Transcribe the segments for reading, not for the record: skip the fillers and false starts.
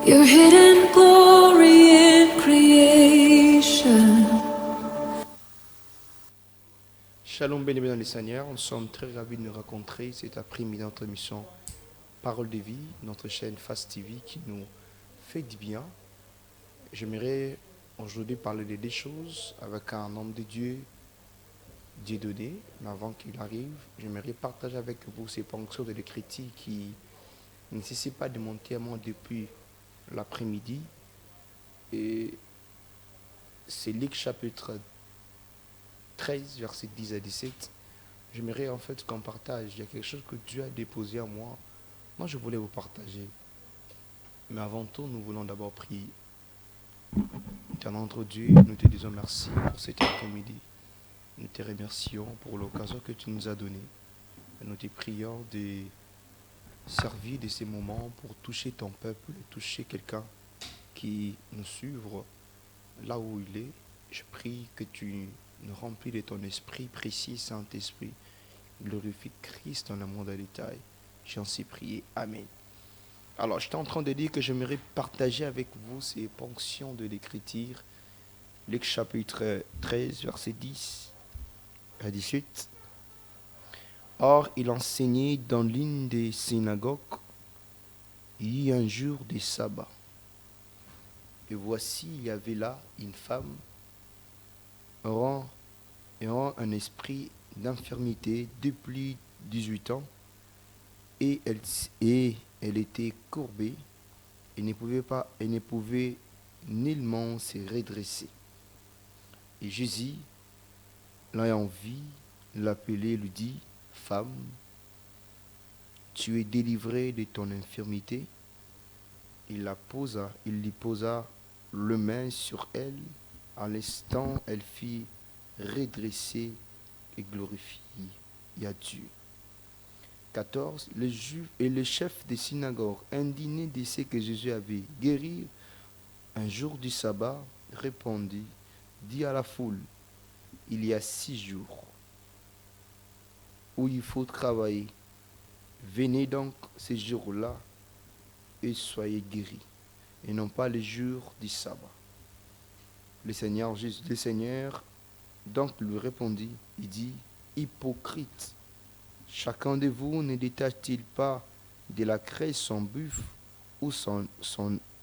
Your hidden glory in creation. Shalom, béni dans le Seigneur. Nous sommes très ravis de nous rencontrer cet après-midi dans notre émission Parole de vie, notre chaîne Fast TV qui nous fait du bien. J'aimerais aujourd'hui parler de deux choses avec un homme de Dieu, Dieu donné. Mais avant qu'il arrive, j'aimerais partager avec vous ces ponctions de l'écriture qui ne nécessitent pas de mon témoin depuis l'après-midi. Et c'est Luc chapitre 13, verset 10 à 17. J'aimerais en fait qu'on partage. Il y a quelque chose que Dieu a déposé en moi. Moi, je voulais vous partager. Mais avant tout, nous voulons d'abord prier. Éternel notre Dieu, nous te disons merci pour cet après-midi. Nous te remercions pour l'occasion que tu nous as donnée. Nous te prions de servir de ces moments pour toucher ton peuple, toucher quelqu'un qui nous suit là où il est. Je prie que tu nous remplis de ton esprit précis, Saint-Esprit. Glorifie Christ dans le monde à détail. J'en suis prié. Amen. Alors, j'étais en train de dire que j'aimerais partager avec vous ces ponctions de l'écriture. Luc chapitre 13, verset 10 à 18. Or, il enseignait dans l'une des synagogues. Il y a un jour de sabbat. Et voici, il y avait là une femme ayant un esprit d'infirmité depuis 18 ans. Et elle était courbée et ne pouvait nullement se redresser. Et Jésus, l'ayant vu, l'appelait, lui dit, femme, tu es délivrée de ton infirmité. Il lui posa le main sur elle. À l'instant, elle fit redresser et glorifier Dieu. 14. Les Juifs et le chef des synagogues, indignés de ce que Jésus avait guéri un jour du sabbat, répondit, dit à la foule, il y a 6 jours où il faut travailler. Venez donc ces jours-là et soyez guéris, et non pas les jours du sabbat. Le Seigneur donc lui répondit, il dit, hypocrite, chacun de vous ne détache-t-il pas de la craie son buffle ou son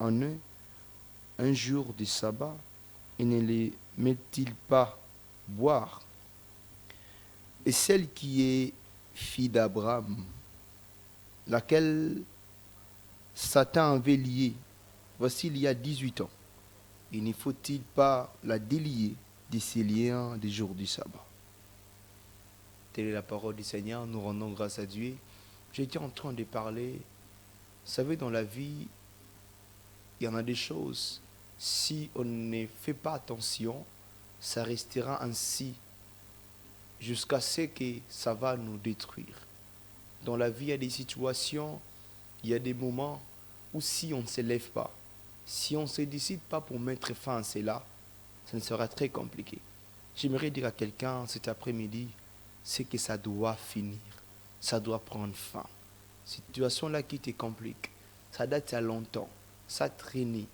œuf un jour de sabbat et ne les met-il pas boire? Et celle qui est fille d'Abraham, laquelle Satan avait liée, voici il y a 18 ans, et ne faut-il pas la délier de ses liens des jours du sabbat? Telle est la parole du Seigneur, nous rendons grâce à Dieu. J'étais en train de parler, vous savez, dans la vie, il y en a des choses, si on ne fait pas attention, ça restera ainsi jusqu'à ce que ça va nous détruire. Dans la vie, il y a des situations, il y a des moments où si on ne se lève pas, si on ne se décide pas pour mettre fin à cela, ça sera très compliqué. J'aimerais dire à quelqu'un cet après-midi, c'est que ça doit finir, ça doit prendre fin. Cette situation-là qui te complique, ça date il y a longtemps, ça traîne,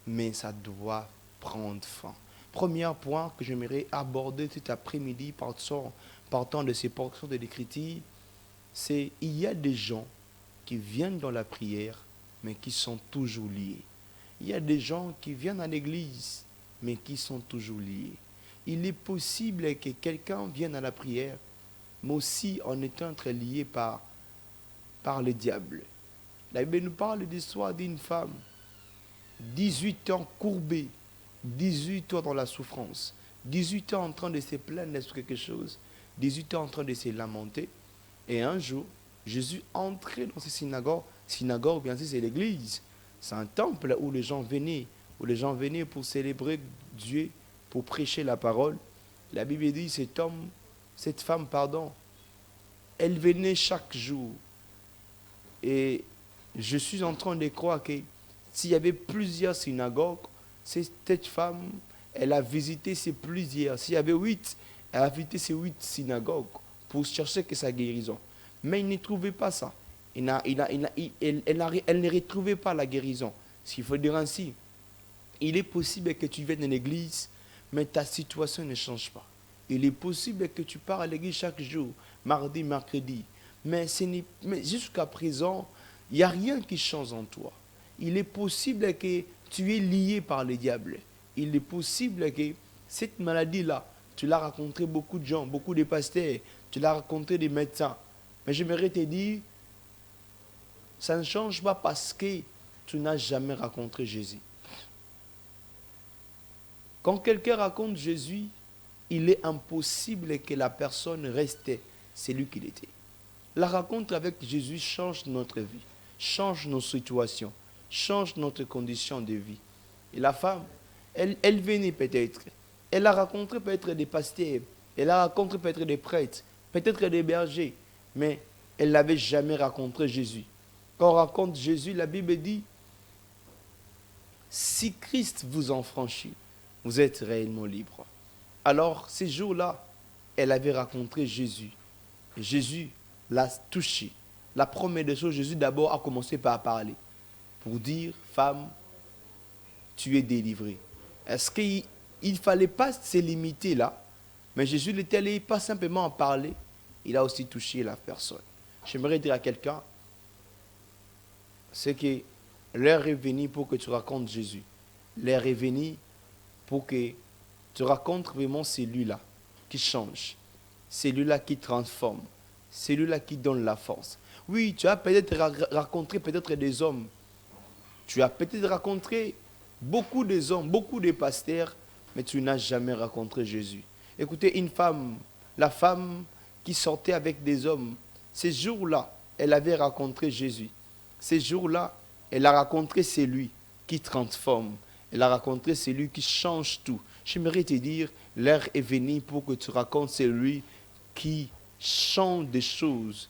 mais ça doit prendre fin. Premier point que j'aimerais aborder cet après-midi partant de ces portions de l'écriture, c'est il y a des gens qui viennent dans la prière, mais qui sont toujours liés. Il y a des gens qui viennent à l'église, mais qui sont toujours liés. Il est possible que quelqu'un vienne à la prière, mais aussi en étant très lié par le diable. La Bible nous parle de l'histoire d'une femme, 18 ans courbée, 18 ans dans la souffrance, 18 ans en train de se plaindre sur quelque chose, 18 ans en train de se lamenter. Et un jour, Jésus entrait dans ces synagogue, bien sûr, c'est l'église. C'est un temple où les gens venaient pour célébrer Dieu, pour prêcher la parole. La Bible dit, cette femme, elle venait chaque jour. Et je suis en train de croire que s'il y avait plusieurs synagogues, cette femme, elle a visité ces plusieurs. S'il y avait 8, elle a visité ces 8 synagogues pour chercher que sa guérison. Mais il ne trouvait pas ça. Elle ne retrouvait pas la guérison. S'il faut dire ainsi, il est possible que tu viennes à l'église, mais ta situation ne change pas. Il est possible que tu pars à l'église chaque jour, mardi, mercredi, mais jusqu'à présent, il n'y a rien qui change en toi. Il est possible que tu es lié par le diable. Il est possible que cette maladie-là, tu l'as rencontré beaucoup de gens, beaucoup de pasteurs, tu l'as rencontré des médecins. Mais j'aimerais te dire, ça ne change pas parce que tu n'as jamais rencontré Jésus. Quand quelqu'un raconte Jésus, il est impossible que la personne reste celui qu'il était. La rencontre avec Jésus change notre vie, change nos situations, change notre condition de vie. Et la femme, elle venait peut-être, elle a rencontré peut-être des pasteurs, elle a rencontré peut-être des prêtres, peut-être des bergers, mais elle n'avait jamais rencontré Jésus. Quand on rencontre Jésus, la Bible dit, si Christ vous en franchit, vous êtes réellement libre. Alors, ces jours-là, elle avait rencontré Jésus. Jésus l'a touché. La première des choses, Jésus d'abord a commencé par parler. Pour dire, femme, tu es délivrée. Est-ce qu'il ne fallait pas se limiter là? Mais Jésus n'était allé pas simplement en parler, il a aussi touché la personne. J'aimerais dire à quelqu'un, c'est que l'heure est venue pour que tu racontes Jésus. L'heure est venue pour que tu racontes vraiment celui-là qui change, celui-là qui transforme, celui-là qui donne la force. Oui, tu as peut-être rencontré peut-être des hommes. Tu as peut-être rencontré beaucoup des hommes, beaucoup de pasteurs, mais tu n'as jamais rencontré Jésus. Écoutez, une femme, la femme qui sortait avec des hommes, ces jours-là, elle avait rencontré Jésus. Ces jours-là, elle a rencontré celui qui transforme. Elle a rencontré celui qui change tout. J'aimerais te dire, l'heure est venue pour que tu racontes celui qui change des choses.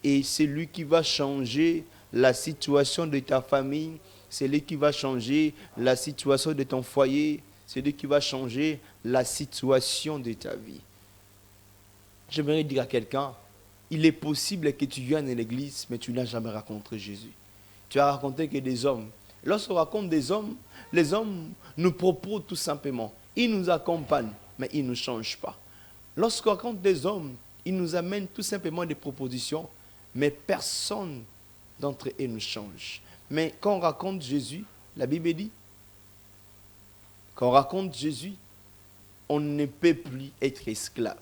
Et c'est lui qui va changer la situation de ta famille. C'est lui qui va changer la situation de ton foyer. C'est lui qui va changer la situation de ta vie. J'aimerais dire à quelqu'un, il est possible que tu viennes à l'église, mais tu n'as jamais rencontré Jésus. Tu as rencontré que des hommes. Lorsqu'on raconte des hommes, les hommes nous proposent tout simplement. Ils nous accompagnent, mais ils ne nous changent pas. Lorsqu'on raconte des hommes, ils nous amènent tout simplement des propositions, mais personne d'entre eux ne change. Mais quand on raconte Jésus, la Bible dit, quand on raconte Jésus, on ne peut plus être esclave.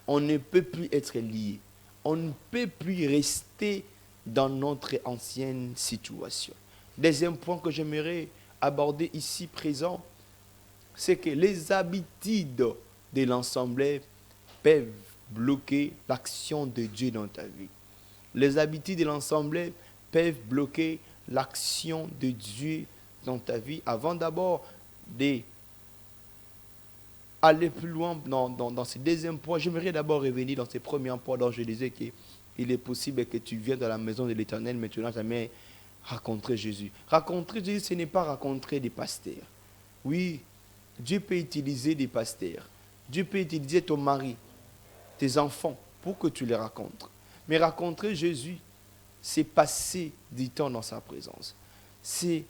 On ne peut plus être lié. On ne peut plus rester dans notre ancienne situation. Deuxième point que j'aimerais aborder ici présent, c'est que les habitudes de l'ensemble peuvent bloquer l'action de Dieu dans ta vie. Les habitudes de l'ensemble peuvent bloquer l'action de Dieu dans ta vie. Avant d'abord d'aller plus loin dans ce deuxième point, j'aimerais d'abord revenir dans ce premier point dont je disais qu'il est possible que tu viennes dans la maison de l'Éternel, mais tu n'as jamais rencontré Jésus. Rencontrer Jésus, ce n'est pas rencontrer des pasteurs. Oui, Dieu peut utiliser des pasteurs. Dieu peut utiliser ton mari, tes enfants, pour que tu les rencontres. Mais rencontrer Jésus, c'est passer du temps dans sa présence. C'est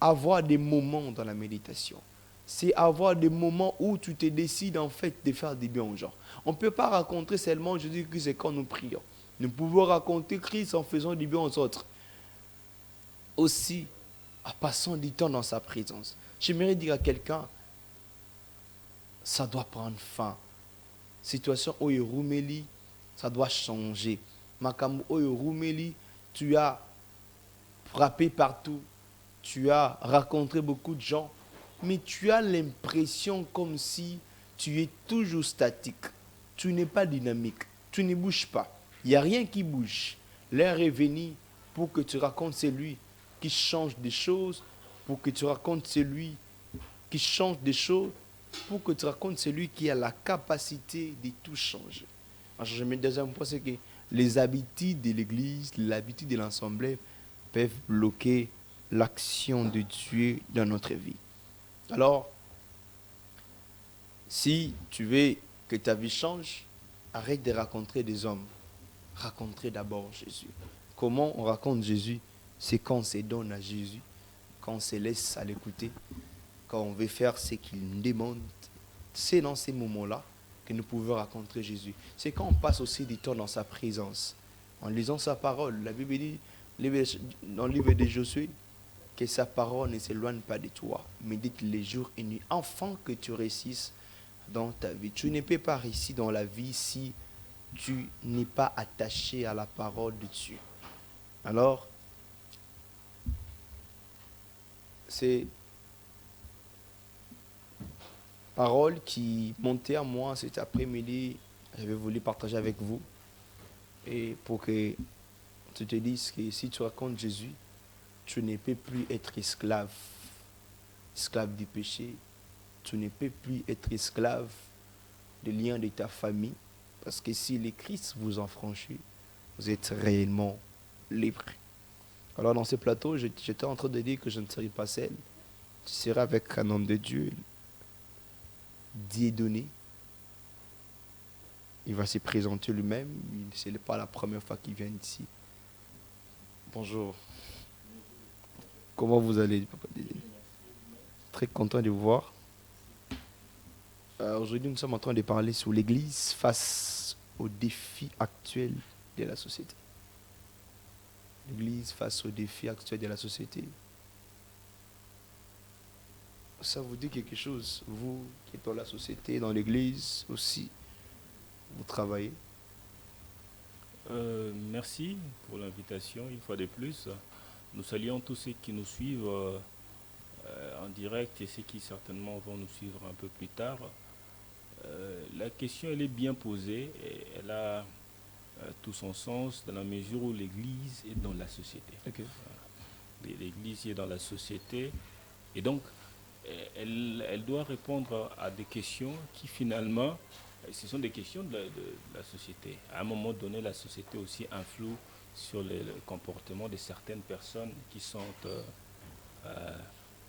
avoir des moments dans la méditation. C'est avoir des moments où tu te décides en fait de faire du bien aux gens. On ne peut pas rencontrer seulement Jésus-Christ quand nous prions. Nous pouvons raconter Christ en faisant du bien aux autres. Aussi, en passant du temps dans sa présence. J'aimerais dire à quelqu'un, ça doit prendre fin. Situation où il ça doit changer. Makamu Rumeli, tu as frappé partout, tu as rencontré beaucoup de gens, mais tu as l'impression comme si tu es toujours statique. Tu n'es pas dynamique, tu ne bouges pas. Il n'y a rien qui bouge. L'heure est venue pour que tu racontes celui qui change des choses, pour que tu racontes celui qui change des choses, pour que tu racontes celui qui a la capacité de tout changer. Alors, le deuxième point, c'est que les habitudes de l'Église, l'habitude de l'Assemblée peuvent bloquer l'action de Dieu dans notre vie. Alors, si tu veux que ta vie change, arrête de rencontrer des hommes. Rencontrer d'abord Jésus. Comment on raconte Jésus? C'est quand on se donne à Jésus. quand on se laisse à l'écouter, quand on veut faire ce qu'il nous demande, c'est dans ces moments-là que nous pouvons rencontrer Jésus. C'est quand on passe aussi du temps dans sa présence, en lisant sa parole. La Bible dit, dans le livre de Josué, que sa parole ne s'éloigne pas de toi, médite les jours et nuits, afin que tu réussisses dans ta vie. Tu ne peux pas réussir dans la vie si tu n'es pas attaché à la parole de Dieu. Alors, c'est parole qui montait à moi cet après-midi, j'avais voulu partager avec vous, et pour que tu te dises que si tu racontes Jésus, tu ne peux plus être esclave, esclave du péché, tu ne peux plus être esclave des liens de ta famille, parce que si le Christ vous en franchit, vous êtes réellement libre. Alors dans ce plateau, j'étais en train de dire que je ne serai pas seul, tu seras avec un homme de Dieu, Dieudonné. Il va se présenter lui-même, ce n'est pas la première fois qu'il vient ici. Bonjour. Comment vous allez, papa Dieudonné? Très content de vous voir. Aujourd'hui, nous sommes en train de parler sur l'Église face aux défis actuels de la société. L'Église face aux défis actuels de la société. Ça vous dit quelque chose, vous qui êtes dans la société, dans l'Église aussi, vous travaillez? Merci pour l'invitation, une fois de plus. Nous saluons tous ceux qui nous suivent en direct et ceux qui certainement vont nous suivre un peu plus tard. La question, elle est bien posée et elle a tout son sens dans la mesure où l'Église est dans la société. Okay. L'Église est dans la société et donc elle doit répondre à des questions qui finalement, ce sont des questions de la société. À un moment donné, la société aussi influe sur le comportement de certaines personnes qui sont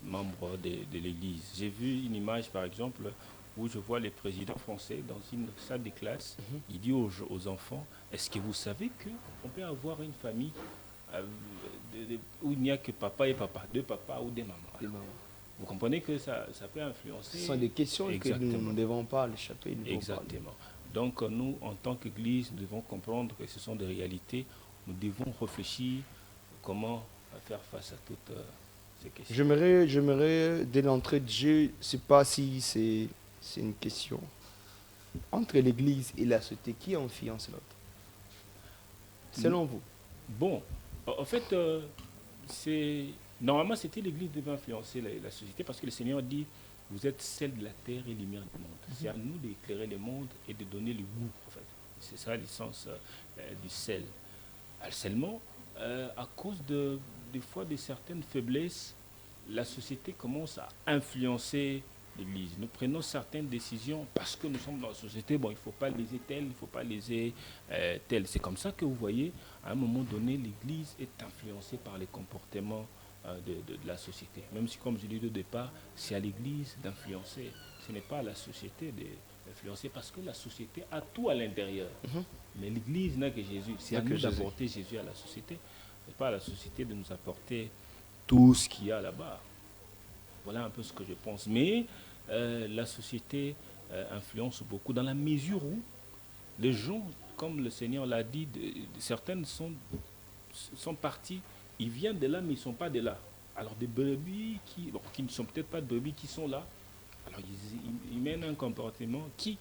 membres de l'Église. J'ai vu une image, par exemple, où je vois le président français dans une salle de classe. Il dit aux enfants, est-ce que vous savez qu'on peut avoir une famille où il n'y a que papa et papa, deux papas ou des mamans. Alors, vous comprenez que ça peut influencer. Ce sont des questions Exactement. que nous ne devons pas échapper. Exactement. Donc nous, en tant qu'Église, nous devons comprendre que ce sont des réalités. Nous devons réfléchir comment faire face à toutes ces questions. J'aimerais dès l'entrée de jeu, je ne sais pas si c'est une question. Entre l'Église et la société, qui influence l'autre? Selon vous? Bon, en fait, normalement, c'était l'Église qui devait influencer la société parce que le Seigneur dit, vous êtes sel de la terre et lumière du monde. C'est à nous d'éclairer le monde et de donner le goût, en fait. C'est ça l'essence du sel. Seulement, à cause des fois de certaines faiblesses, la société commence à influencer l'Église. Nous prenons certaines décisions parce que nous sommes dans la société. Bon, il ne faut pas léser tel, il ne faut pas léser tel. C'est comme ça que vous voyez, à un moment donné, l'Église est influencée par les comportements de la société. Même si, comme je l'ai dit au départ, c'est à l'Église d'influencer. Ce n'est pas à la société d'influencer parce que la société a tout à l'intérieur. Mais l'Église n'a que Jésus. C'est à nous d'apporter Jésus à la société. Ce n'est pas à la société de nous apporter tout ce qu'il y a là-bas. Voilà un peu ce que je pense. Mais la société influence beaucoup dans la mesure où les gens, comme le Seigneur l'a dit, certaines sont parties, ils viennent de là mais ils ne sont pas de là. Alors des brebis qui ne sont peut-être pas de brebis qui sont là, alors ils mènent un comportement qui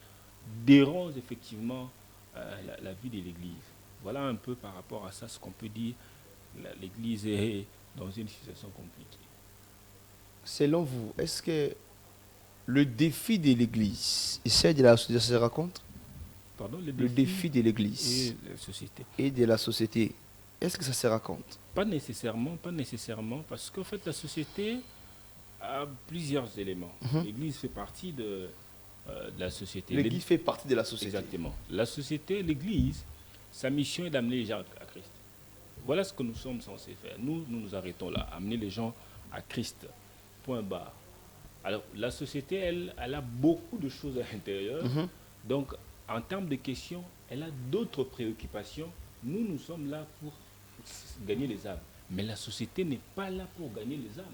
dérange effectivement la vie de l'Église. Voilà un peu par rapport à ça ce qu'on peut dire, l'Église est dans une situation compliquée. Selon vous, est-ce que le défi de l'Église et celle de la société se raconte? Pardon, le défi de l'Église et de la société, est-ce que ça se raconte? Pas nécessairement, parce qu'en fait la société a plusieurs éléments. L'Église fait partie de la société. L'Église fait partie de la société. Exactement. La société, l'Église, sa mission est d'amener les gens à Christ. Voilà ce que nous sommes censés faire. Nous nous arrêtons là, amener les gens à Christ. Point barre. Alors, la société, elle a beaucoup de choses à l'intérieur. Donc, en termes de questions, elle a d'autres préoccupations. Nous, nous sommes là pour gagner les âmes. Mais la société n'est pas là pour gagner les âmes.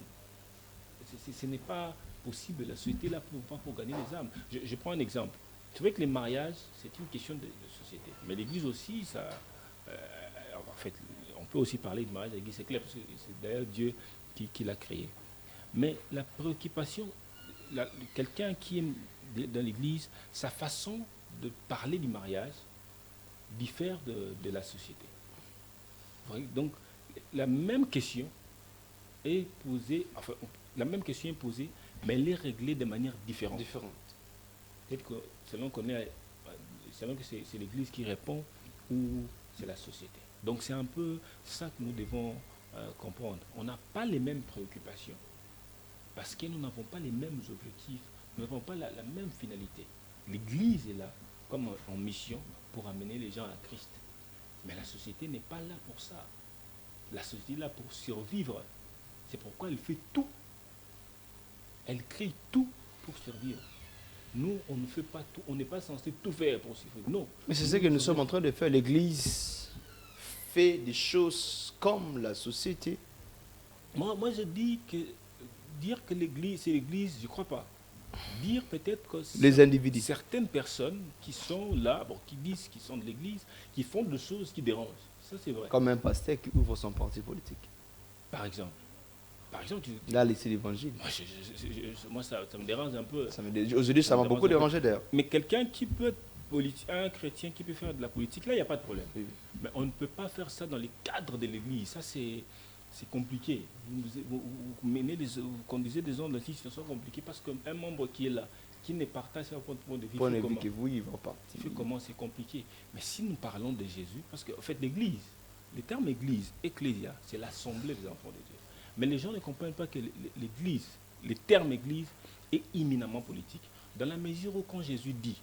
ce n'est pas possible. La société est là pour gagner les âmes. Je prends un exemple. Tu vois que les mariages, c'est une question de société. Mais l'Église aussi, ça, en fait, on peut aussi parler de mariage. L'Église, c'est clair, parce que c'est d'ailleurs Dieu qui l'a créé. Mais la préoccupation, quelqu'un qui est dans l'Église, sa façon de parler du mariage diffère de la société. Donc, la même question est posée, enfin, la même question est posée, mais elle est réglée de manière différente. Peut-être que selon que c'est l'Église qui répond ou c'est la société. Donc c'est un peu ça que nous devons comprendre. On n'a pas les mêmes préoccupations parce que nous n'avons pas les mêmes objectifs, nous n'avons pas la même finalité. L'Église est là comme en mission pour amener les gens à Christ. Mais la société n'est pas là pour ça. La société est là pour survivre. C'est pourquoi elle fait tout. Elle crée tout pour survivre. Nous, on ne fait pas tout. On n'est pas censé tout faire pour survivre. Non. Mais c'est ce que nous sommes en train de faire. L'Église fait des choses comme la société. Moi, je dis que dire que l'Église, c'est l'Église, je ne crois pas. Dire peut-être que Les individus. certaines personnes qui sont là, bon, qui disent qu'ils sont de l'Église, qui font des choses qui dérangent. Ça, c'est vrai. Comme un pasteur qui ouvre son parti politique. Par exemple. Il a laissé l'évangile. Moi, ça me dérange un peu. Aujourd'hui, ça m'a beaucoup dérangé d'ailleurs. Mais quelqu'un qui peut être un chrétien qui peut faire de la politique, là, il n'y a pas de problème. Oui. Mais on ne peut pas faire ça dans les cadres de l'Église. Ça, c'est compliqué. Vous conduisez des gens dans une situation compliquée parce qu'un membre qui est là, qui ne partage pas votre point de vue, il va partir. il fait comment, c'est compliqué. Mais si nous parlons de Jésus, parce qu'en fait, l'Église, le terme Église, ecclésia, c'est l'assemblée des enfants de Dieu. Mais les gens ne comprennent pas que l'Église, le terme Église, est éminemment politique. Dans la mesure où quand Jésus dit,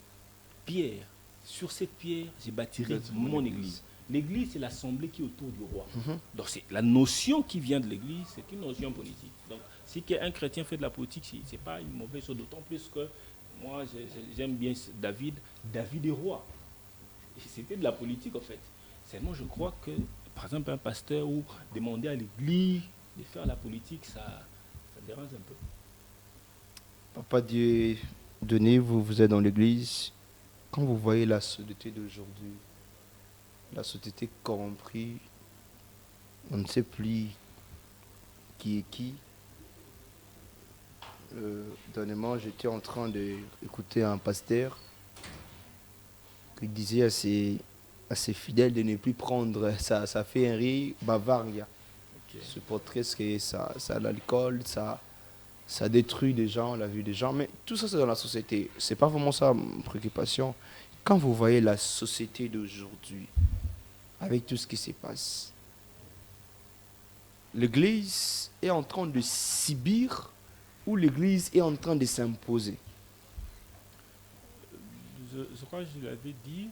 Pierre, sur cette pierre, j'ai bâtirai mon Église. L'Église, c'est l'assemblée qui est autour du roi. Donc c'est la notion qui vient de l'Église, c'est une notion politique. Donc si un chrétien fait de la politique, ce n'est pas une mauvaise chose, d'autant plus que moi, j'aime bien David. David est roi. C'était de la politique, en fait. Seulement, je crois que, par exemple, un pasteur ou demander à l'Église de faire la politique, ça dérange un peu. Papa Dieu, Denis, vous êtes dans l'église. Quand vous voyez la société d'aujourd'hui, la société corrompue, on ne sait plus qui est qui. Dernièrement, j'étais en train d'écouter un pasteur qui disait à ses fidèles de ne plus prendre ça fait un riz Bavaria. Ce portrait, que ça a l'alcool, ça détruit des gens, la vie des gens. Mais tout ça, c'est dans la société. C'est pas vraiment ça ma préoccupation. Quand vous voyez la société d'aujourd'hui, avec tout ce qui se passe, l'Église est en train de subir ou l'Église est en train de s'imposer? Je crois que je l'avais dit,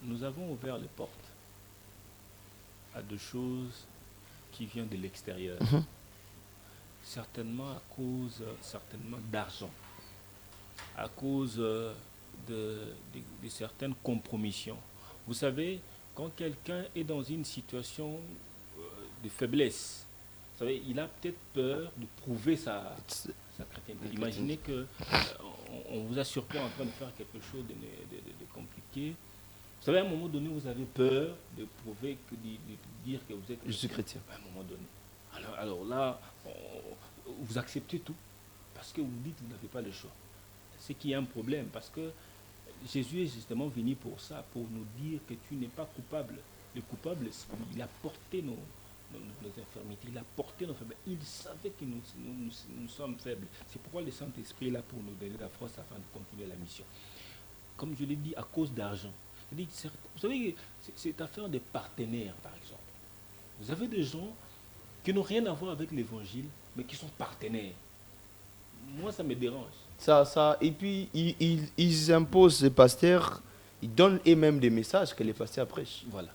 nous avons ouvert les portes à des choses qui viennent de l'extérieur. Certainement à cause d'argent, à cause de certaines compromissions. Vous savez, quand quelqu'un est dans une situation de faiblesse, vous savez, il a peut-être peur de prouver sa chrétienté. Imaginez que on vous a surpris en train de faire quelque chose de compliqué. Vous savez, à un moment donné, vous avez peur de prouver, de dire que vous êtes chrétien. Je suis chrétien. À un moment donné. Alors là, vous acceptez tout. Parce que vous dites que vous n'avez pas le choix. C'est qu'il y a un problème. Parce que Jésus est justement venu pour ça, pour nous dire que tu n'es pas coupable. Le coupable, il a porté nos infirmités, il a porté nos faiblesses. Il savait que nous sommes faibles. C'est pourquoi le Saint-Esprit est là pour nous donner la force afin de continuer la mission. Comme je l'ai dit, à cause d'argent. Vous savez, c'est affaire de partenaires, par exemple. Vous avez des gens qui n'ont rien à voir avec l'évangile, mais qui sont partenaires. Moi, ça me dérange. Et puis, ils imposent les pasteurs, ils donnent eux-mêmes des messages que les pasteurs prêchent. Voilà.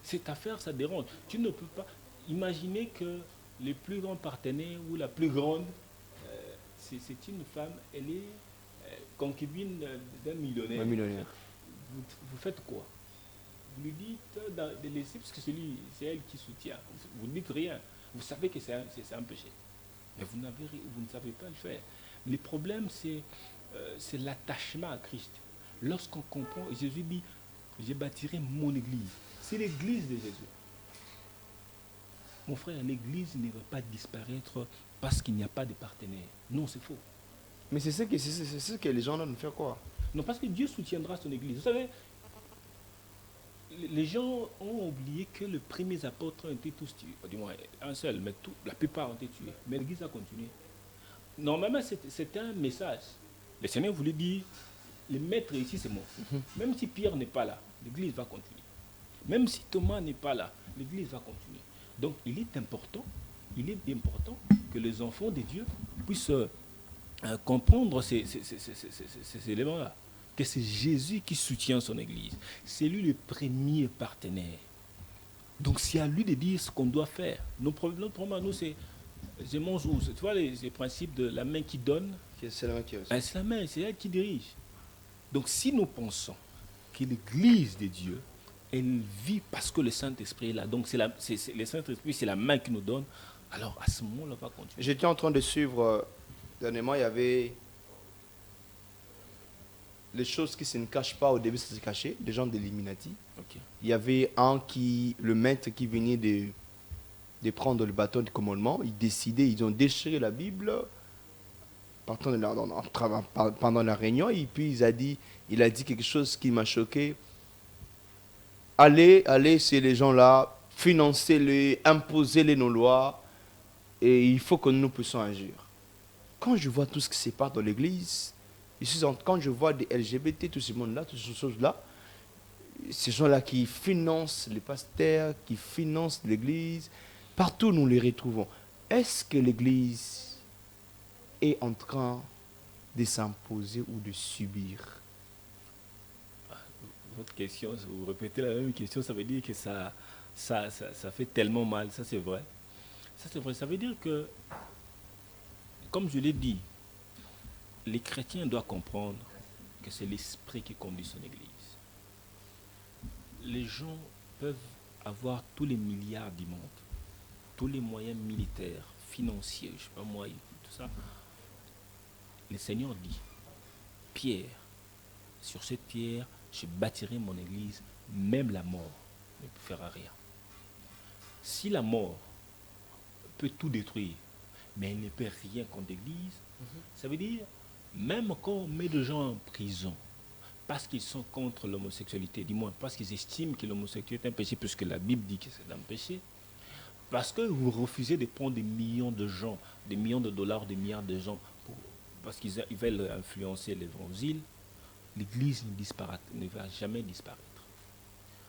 Cette affaire, ça dérange. Tu ne peux pas imaginer que le plus grand partenaire ou la plus grande, c'est une femme, elle est concubine d'un millionnaire. Un millionnaire. Vous faites quoi? vous lui dites de laisser, parce que c'est elle qui soutient. Vous ne dites rien. Vous savez que c'est un péché. Mais vous ne savez pas le faire. Le problème, c'est l'attachement à Christ. Lorsqu'on comprend, Jésus dit, je bâtirai mon église. C'est l'église de Jésus. Mon frère, l'église ne va pas disparaître parce qu'il n'y a pas de partenaires. Non, c'est faux. Mais c'est ce que les gens doivent faire quoi? Non, parce que Dieu soutiendra son église. Vous savez, les gens ont oublié que les premiers apôtres ont été tous tués. Du moins, un seul, mais la plupart ont été tués. Mais l'église a continué. Normalement, c'était un message. Le Seigneur voulait dire, le maître ici, c'est moi. Même si Pierre n'est pas là, l'église va continuer. Même si Thomas n'est pas là, l'église va continuer. Donc, il est important que les enfants de Dieu puissent comprendre ces éléments-là. Que c'est Jésus qui soutient son église. C'est lui le premier partenaire. Donc, c'est à lui de dire ce qu'on doit faire. Notre problème à nous, c'est, je mange où? Tu vois les principes de la main qui donne. C'est la main qui reçoit. C'est la main, c'est elle qui dirige. Donc, si nous pensons que l'église de Dieu, elle vit parce que le Saint-Esprit est là. Donc, le Saint-Esprit, c'est la main qui nous donne. Alors, à ce moment-là, on va continuer. J'étais en train de suivre, dernièrement, il y avait les choses qui ne se cachent pas, au début, ça se cachait, des gens de l'Illuminati. Okay. Il y avait le maître qui venait de prendre le bâton de commandement. Ils ont déchiré la Bible pendant la réunion. Et puis, il a dit quelque chose qui m'a choqué. Allez, c'est les gens-là, financez-les, imposez-les nos lois, et il faut que nous puissions agir. Quand je vois tout ce qui se passe dans l'église, quand je vois des LGBT, tout ce monde-là, toutes ces choses-là, ces gens-là qui financent les pasteurs, qui financent l'église, partout nous les retrouvons. Est-ce que l'église est en train de s'imposer ou de subir? Votre question, vous répétez la même question, ça veut dire que ça fait tellement mal, ça c'est vrai. Ça veut dire que, comme je l'ai dit, les chrétiens doivent comprendre que c'est l'esprit qui conduit son église. Les gens peuvent avoir tous les milliards du monde, tous les moyens militaires, financiers, je sais pas moi, tout ça. Le Seigneur dit, Pierre, sur cette pierre, je bâtirai mon église, même la mort ne fera rien. Si la mort peut tout détruire, mais elle ne peut rien contre l'église, ça veut dire, même quand on met des gens en prison, parce qu'ils sont contre l'homosexualité, du moins parce qu'ils estiment que l'homosexualité est un péché, puisque la Bible dit que c'est un péché, parce que vous refusez de prendre des millions de gens, des millions de dollars, des milliards de gens, parce qu'ils veulent influencer l'évangile, l'église ne va jamais disparaître.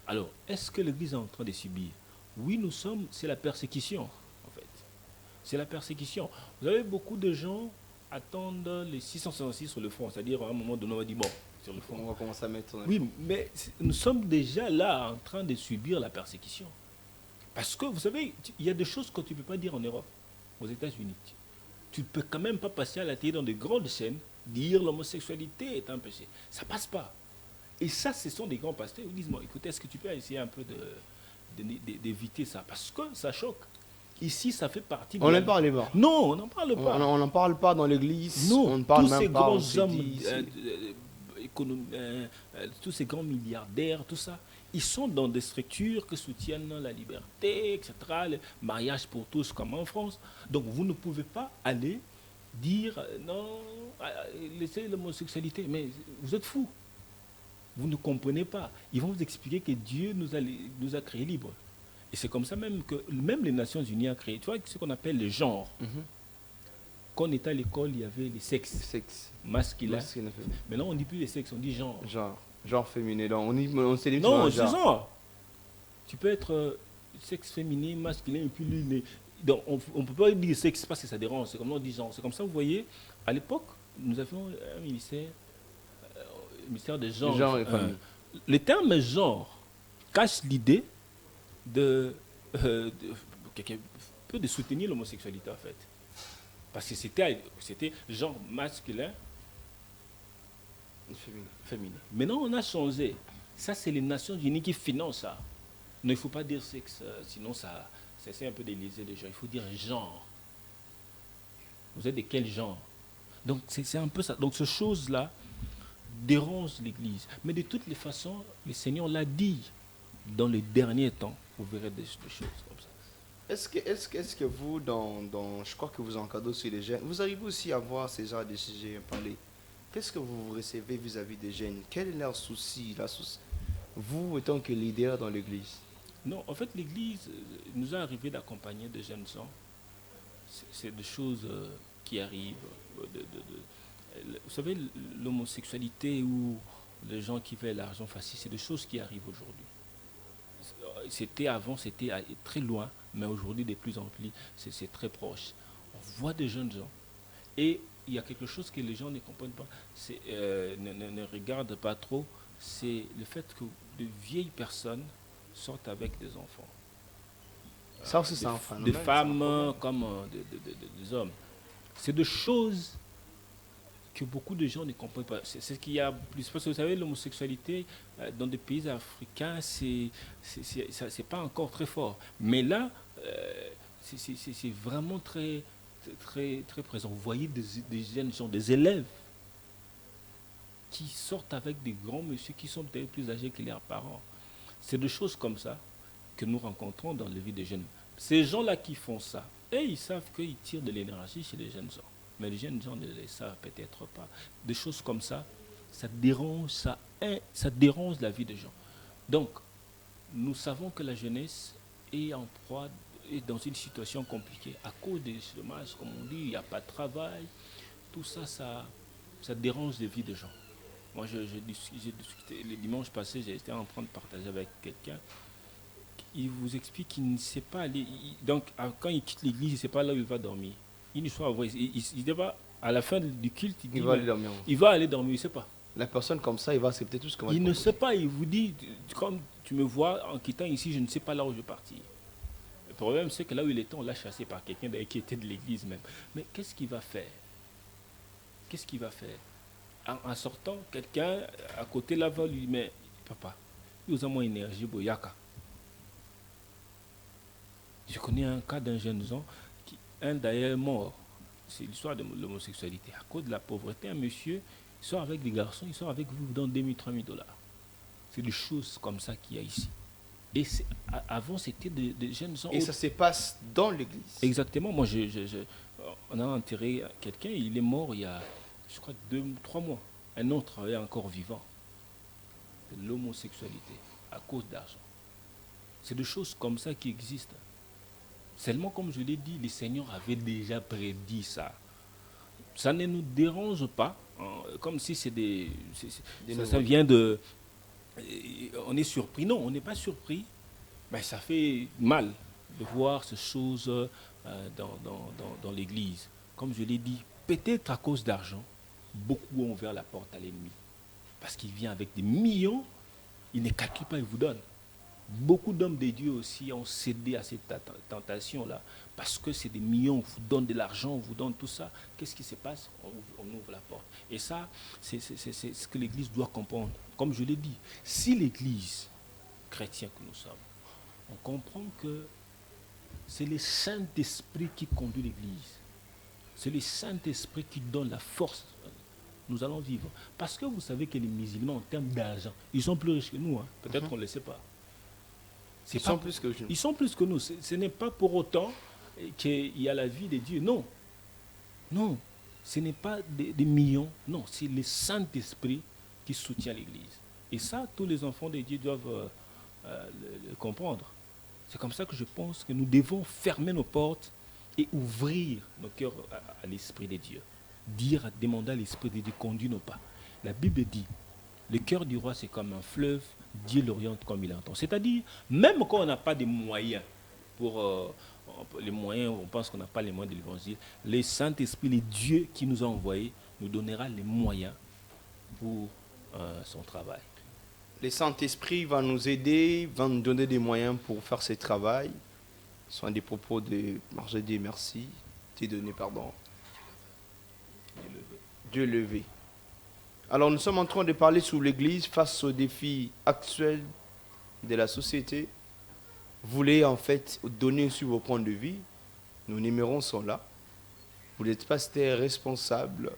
Alors, est-ce que l'église est en train de subir? Oui, c'est la persécution, en fait. C'est la persécution. Vous avez beaucoup de gens attendent les 666 sur le front, c'est-à-dire à un moment donné, on va dire, bon, sur le front. On va commencer à mettre... Oui, mais nous sommes déjà là en train de subir la persécution. Parce que, vous savez, il y a des choses que tu ne peux pas dire en Europe, aux États-Unis. Tu ne peux quand même pas passer à la télé dans de grandes chaînes, dire l'homosexualité est un péché. Ça ne passe pas. Et ça, ce sont des grands pasteurs qui disent, bon, écoutez, est-ce que tu peux essayer un peu d'éviter ça? Parce que ça choque. Ici, ça fait partie de... On n'en parle pas. Non, on n'en parle pas. On n'en parle pas dans l'église. Non, on ne parle tous même ces pas, grands hommes, tous ces grands milliardaires, tout ça, ils sont dans des structures qui soutiennent la liberté, etc., le mariage pour tous comme en France. Donc vous ne pouvez pas aller dire non, laissez l'homosexualité. Mais vous êtes fous. Vous ne comprenez pas. Ils vont vous expliquer que Dieu nous a créés libres. Et c'est comme ça même que même les Nations Unies ont créé, tu vois, ce qu'on appelle le genre. Quand on était à l'école, il y avait les sexes. Masculin. Maintenant, on ne dit plus les sexes, on dit genre. Genre féminin. Donc, on s'est dit non, c'est genre. Tu peux être sexe féminin, masculin, et puis lui, donc on ne peut pas dire sexe parce que ça dérange. C'est comme on dit genre. C'est comme ça, vous voyez, à l'époque, nous avions un ministère de genre. Le terme genre cache l'idée de soutenir l'homosexualité, en fait. Parce que c'était genre masculin, féminin. Maintenant, on a changé. Ça, c'est les Nations Unies qui financent ça. Non, il ne faut pas dire sexe, sinon ça c'est un peu délisé les gens. Il faut dire genre. Vous êtes de quel genre? Donc, c'est un peu ça. Donc, ces choses-là dérangent l'Église. Mais de toutes les façons, le Seigneur l'a dit. Dans les derniers temps, vous verrez des choses comme ça. Est-ce que vous, je crois que vous encadrez aussi les jeunes, vous arrivez aussi à voir ces genres de sujets à parler? Qu'est-ce que vous recevez vis-à-vis des jeunes? Quel est leur souci, vous, étant que leader dans l'église? Non, en fait, l'Église nous a arrivé d'accompagner des jeunes gens. C'est des choses qui arrivent. Vous savez, l'homosexualité ou les gens qui veulent l'argent facile, c'est des choses qui arrivent aujourd'hui. C'était très loin, mais aujourd'hui, de plus en plus, c'est très proche. On voit des jeunes gens. Et il y a quelque chose que les gens ne comprennent pas, ne regardent pas trop, c'est le fait que de vieilles personnes sortent avec des enfants. Ça aussi, c'est un phénomène. Des femmes comme des hommes. C'est des choses que beaucoup de gens ne comprennent pas. C'est ce qu'il y a plus. Parce que vous savez, l'homosexualité dans des pays africains, c'est pas encore très fort. Mais là, c'est vraiment très, très, très présent. Vous voyez des jeunes gens, des élèves qui sortent avec des grands messieurs qui sont peut-être plus âgés que leurs parents. C'est des choses comme ça que nous rencontrons dans la vie des jeunes. Ces gens-là qui font ça, et ils savent qu'ils tirent de l'énergie chez les jeunes gens. Mais les jeunes gens ne le savent peut-être pas. Des choses comme ça, ça dérange la vie des gens. Donc, nous savons que la jeunesse est en proie, est dans une situation compliquée. À cause des chômages, comme on dit, il n'y a pas de travail. Tout ça, ça dérange la vie des gens. Moi, j'ai discuté, le dimanche passé, j'étais en train de partager avec quelqu'un. Il vous explique qu'il ne sait pas aller. Donc, quand il quitte l'église, il ne sait pas là où il va dormir. Une histoire vraie. Il va, à la fin du culte, il va aller dormir. Il va aller dormir, il ne sait pas. La personne comme ça, il va accepter tout ce qu'on va Il ne sait pas, il vous dit, comme tu me vois en quittant ici, je ne sais pas là où je vais partir. Le problème, c'est que là où il était, on l'a chassé par quelqu'un qui était de l'église même. Mais qu'est-ce qu'il va faire? Qu'est-ce qu'il va faire? En sortant, quelqu'un à côté là va lui dire, mais papa, il vous a moins énergie, boyaka. Je connais un cas d'un jeune homme, un d'ailleurs mort. C'est l'histoire de l'homosexualité. À cause de la pauvreté, un monsieur, il sort avec des garçons, il sort avec vous, vous donne 2000, 3000 $. C'est des choses comme ça qu'il y a ici. Et avant, c'était des jeunes gens. Et ça se passe dans l'église. Exactement. Moi, on a enterré quelqu'un, il est mort il y a, je crois, 3 mois. Un autre est encore vivant. C'est l'homosexualité, à cause d'argent. C'est des choses comme ça qui existent. Seulement, comme je l'ai dit, le Seigneur avait déjà prédit ça. Ça ne nous dérange pas, comme si c'est ça vient de... On est surpris. Non, on n'est pas surpris. Mais ça fait mal de voir ces choses dans l'Église. Comme je l'ai dit, peut-être à cause d'argent, beaucoup ont ouvert la porte à l'ennemi. Parce qu'il vient avec des millions, il ne calcule pas, il vous donne. Beaucoup d'hommes de Dieu aussi ont cédé à cette tentation-là, parce que c'est des millions, on vous donne de l'argent, on vous donne tout ça. Qu'est-ce qui se passe? On ouvre la porte. Et ça, c'est ce que l'Église doit comprendre. Comme je l'ai dit, si l'Église chrétienne que nous sommes, on comprend que c'est le Saint-Esprit qui conduit l'Église. C'est le Saint-Esprit qui donne la force. Nous allons vivre. Parce que vous savez que les musulmans, en termes d'argent, ils sont plus riches que nous. Hein. Peut-être qu'on ne le sait pas. Ils sont plus que nous. Ils sont plus que nous. Ce n'est pas pour autant qu'il y a la vie de Dieu. Non. Non. Ce n'est pas des millions. Non. C'est le Saint-Esprit qui soutient l'Église. Et ça, tous les enfants de Dieu doivent le comprendre. C'est comme ça que je pense que nous devons fermer nos portes et ouvrir nos cœurs à l'Esprit de Dieu. Demander à l'Esprit de Dieu, conduis nos pas. La Bible dit, le cœur du roi c'est comme un fleuve, Dieu l'oriente comme il entend. C'est-à-dire, même quand on n'a pas de moyens, les moyens, on pense qu'on n'a pas les moyens de l'évangile, le Saint-Esprit, le Dieu qui nous a envoyés, nous donnera les moyens pour son travail. Le Saint-Esprit va nous aider, va nous donner des moyens pour faire ce travail. Ce sont des propos de Marge Dieu merci, Dieu donné pardon. Dieu levé. Alors nous sommes en train de parler sur l'Église face aux défis actuels de la société. Vous voulez en fait donner sur vos points de vue. Nos numéros sont là. Vous n'êtes pas responsable.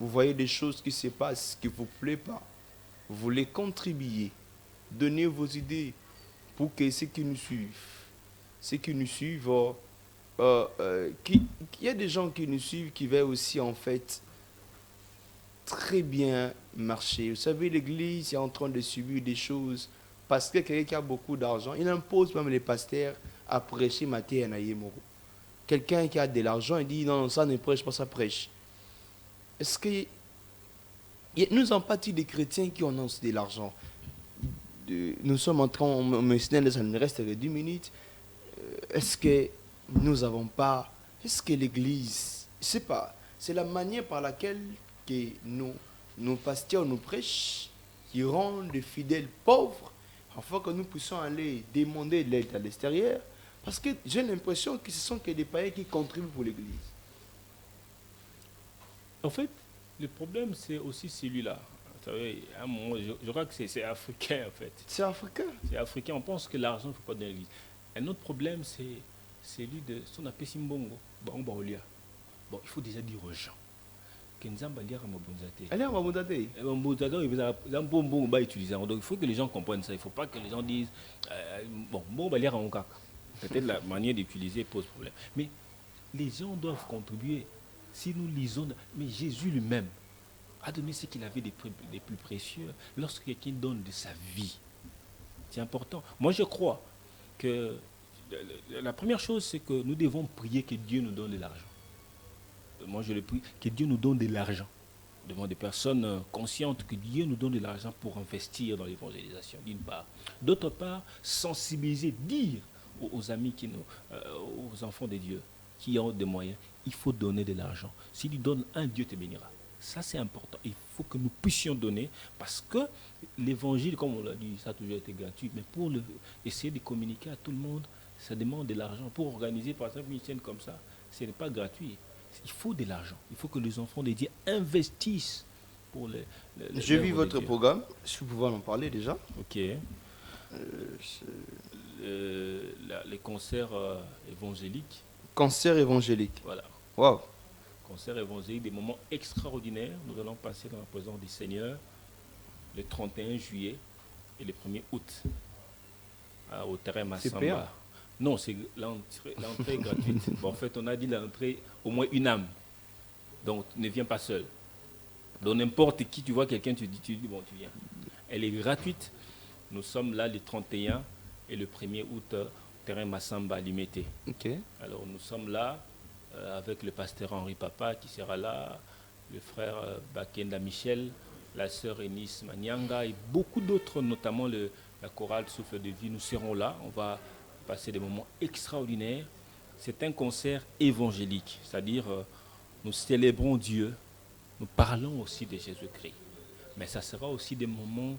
Vous voyez des choses qui se passent, qui ne vous plaisent pas. Vous voulez contribuer. Donner vos idées pour que ceux qui nous suivent, il y a des gens qui nous suivent qui veulent aussi en fait très bien marcher. Vous savez, l'Église est en train de subir des choses parce que quelqu'un qui a beaucoup d'argent, il impose même les pasteurs à prêcher Matthieu Nayemoro. Quelqu'un qui a de l'argent, il dit non, ça ne prêche pas, ça prêche. Est-ce que nous n'avons pas des chrétiens qui ont aussi de l'argent? Nous sommes en train, ça nous reste 10 minutes. Est-ce que nous n'avons pas, est-ce que l'Église, c'est pas, c'est la manière par laquelle que nos pasteurs nous prêchent, qui rendent les fidèles pauvres, afin que nous puissions aller demander de l'aide à l'extérieur. Parce que j'ai l'impression que ce sont que des païens qui contribuent pour l'Église. En fait, le problème, c'est aussi celui-là. Vous savez, à un moment, je crois que c'est africain, en fait. C'est africain. C'est africain. On pense que l'argent ne faut pas donner à l'Église. Un autre problème, c'est celui de son appel Simbongo. Bon, il faut déjà dire aux gens que nous avons dit à Mabonzate. Allez, on va vous dater. Donc il faut que les gens comprennent ça. Il ne faut pas que les gens disent peut-être la manière d'utiliser pose problème. Mais les gens doivent contribuer. Si nous lisons, mais Jésus lui-même a donné ce qu'il avait des plus précieux lorsque quelqu'un donne de sa vie. C'est important. Moi, je crois que la première chose, c'est que nous devons prier que Dieu nous donne de l'argent. Moi, je le prie, que Dieu nous donne de l'argent. Devant des personnes conscientes que Dieu nous donne de l'argent pour investir dans l'évangélisation, d'une part. D'autre part, sensibiliser, dire aux amis, aux enfants de Dieu qui ont des moyens, il faut donner de l'argent. S'il donne un, Dieu te bénira. Ça, c'est important. Il faut que nous puissions donner parce que l'évangile, comme on l'a dit, ça a toujours été gratuit. Mais pour essayer de communiquer à tout le monde, ça demande de l'argent. Pour organiser, par exemple, une scène comme ça, ce n'est pas gratuit. Il faut de l'argent. Il faut que les enfants de Dieu investissent pour les Je vis votre programme. Si vous pouvez en parler déjà. Ok. Les concerts évangéliques. Concert évangélique. Voilà. Waouh. Concert évangélique, des moments extraordinaires. Nous allons passer dans la présence du Seigneur le 31 juillet et le 1er août au terrain Massamba. Non, c'est l'entrée est gratuite. Bon, en fait, on a dit l'entrée, au moins une âme. Donc, ne viens pas seul. Donc, n'importe qui, tu vois quelqu'un, tu dis, bon, tu viens. Elle est gratuite. Nous sommes là le 31 et le 1er août, terrain Massamba à Limité. Ok. Alors, nous sommes là avec le pasteur Henri Papa qui sera là, le frère Bakenda Michel, la sœur Enis Manyanga et beaucoup d'autres, notamment la chorale Souffle de vie. Nous serons là. On va passer des moments extraordinaires. C'est un concert évangélique, c'est-à-dire nous célébrons Dieu, nous parlons aussi de Jésus-Christ. Mais ça sera aussi des moments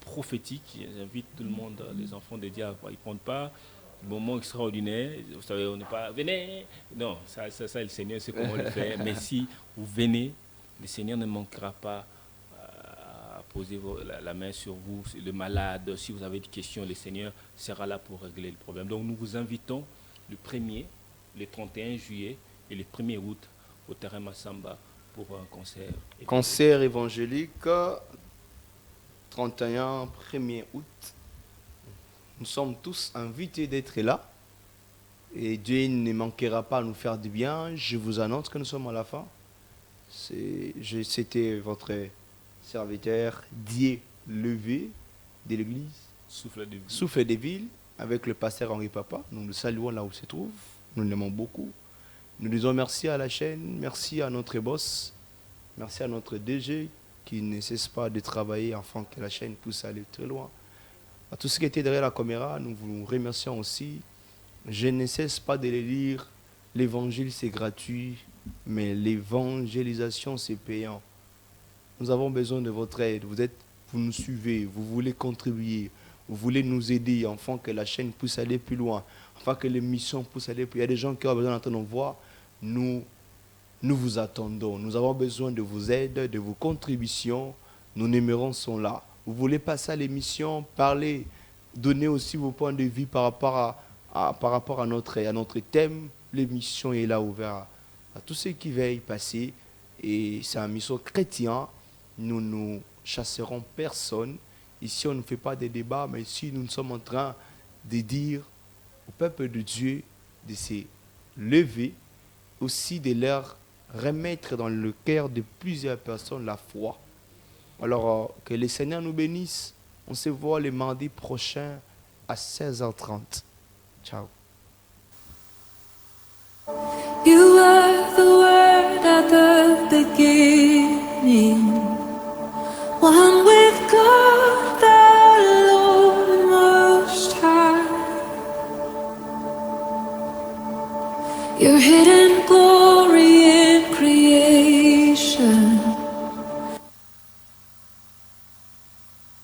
prophétiques. J'invite tout le monde, les enfants de Dieu, à y prendre part. Des moments extraordinaires. Vous savez, on n'est pas venez. Non, ça le Seigneur sait comment le faire. Mais si vous venez, le Seigneur ne manquera pas poser la main sur vous, le malade, si vous avez des questions, le Seigneur sera là pour régler le problème. Donc nous vous invitons le 1er, le 31 juillet et le 1er août au terrain Massamba pour un concert. Concert évangélique, 31, 1er août. Nous sommes tous invités d'être là et Dieu ne manquera pas à nous faire du bien. Je vous annonce que nous sommes à la fin. C'était votre serviteur Dieu levé de l'église Souffle des villes avec le pasteur Henri Papa. Nous le saluons là où il se trouve. Nous l'aimons beaucoup. Nous disons merci à la chaîne, merci à notre boss, merci à notre DG qui ne cesse pas de travailler afin que la chaîne puisse aller très loin. À tous ceux qui étaient derrière la caméra, nous vous remercions aussi. Je ne cesse pas de les lire. L'évangile c'est gratuit, mais l'évangélisation c'est payant. Nous avons besoin de votre aide. Vous nous suivez, vous voulez contribuer, vous voulez nous aider afin que la chaîne puisse aller plus loin, afin que l'émission puisse aller plus loin. Il y a des gens qui ont besoin d'entendre nos voix. Nous nous vous attendons. Nous avons besoin de vos aides, de vos contributions. Nos numéros sont là. Vous voulez passer à l'émission, parler, donner aussi vos points de vue par rapport à notre thème. L'émission est là ouverte à tous ceux qui veulent y passer. Et c'est une mission chrétienne. Nous ne chasserons personne. Ici, on ne fait pas de débat, mais ici, nous sommes en train de dire au peuple de Dieu de se lever, aussi de leur remettre dans le cœur de plusieurs personnes la foi. Alors, que le Seigneur nous bénisse. On se voit le mardi prochain à 16h30. Ciao. You are the word at the beginning, one with God the Lord Most High. Your hidden glory